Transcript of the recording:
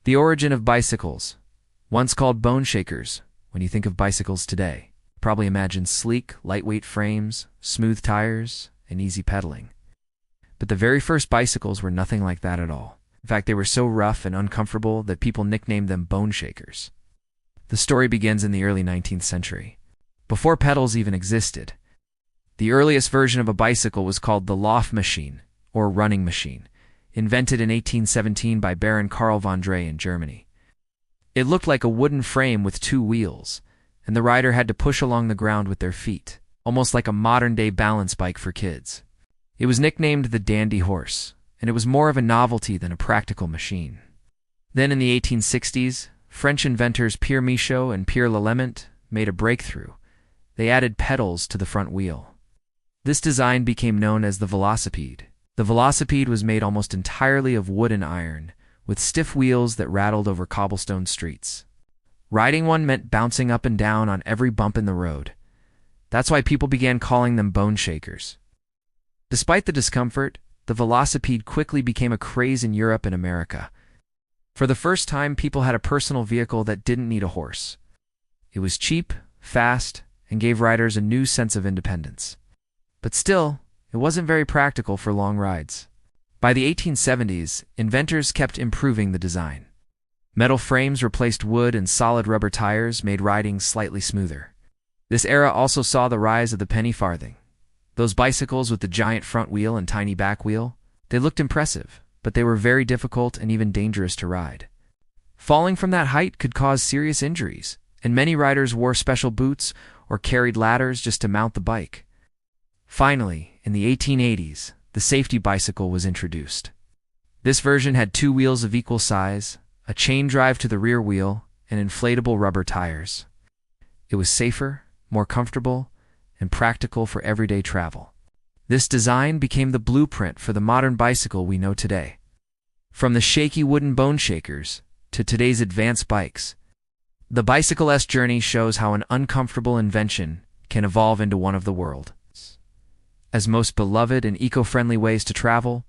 The origin of bicycles. Once called Boneshakers, when you think of bicycles today, probably imagine sleek, lightweight frames, smooth tires, and easy pedaling. But the very first bicycles were nothing like that at all. In fact, they were so rough and uncomfortable that people nicknamed them Boneshakers. The story begins in the early 19th century, before pedals even existed. The earliest version of a bicycle was called the Lauf machine, or running machine, invented in 1817 by Baron Karl von Drey in Germany. It looked like a wooden frame with two wheels, and the rider had to push along the ground with their feet, almost like a modern-day balance bike for kids. It was nicknamed the Dandy Horse, and it was more of a novelty than a practical machine. Then in the 1860s, French inventors Pierre Michaud and Pierre Lallement made a breakthrough. They added pedals to the front wheel. This design became known as the velocipede. The velocipede was made almost entirely of wood and iron, with stiff wheels that rattled over cobblestone streets. Riding one meant bouncing up and down on every bump in the road. That's why people began calling them Boneshakers. Despite the discomfort, the velocipede quickly became a craze in Europe and America. For the first time, people had a personal vehicle that didn't need a horse. It was cheap, fast, and gave riders a new sense of independence. But still, it wasn't very practical for long rides. By the 1870s, inventors kept improving the design. Metal frames replaced wood and solid rubber tires made riding slightly smoother. This era also saw the rise of the penny farthing. Those bicycles with the giant front wheel and tiny back wheel, they looked impressive, but they were very difficult and even dangerous to ride. Falling from that height could cause serious injuries, and many riders wore special boots or carried ladders just to mount the bike. Finally, in the 1880s, the safety bicycle was introduced. This version had two wheels of equal size, a chain drive to the rear wheel, and inflatable rubber tires. It was safer, more comfortable, and practical for everyday travel. This design became the blueprint for the modern bicycle we know today. From the shaky wooden Boneshakers to today's advanced bikes, the bicycle's journey shows how an uncomfortable invention can evolve into one of the world's most beloved and eco-friendly ways to travel.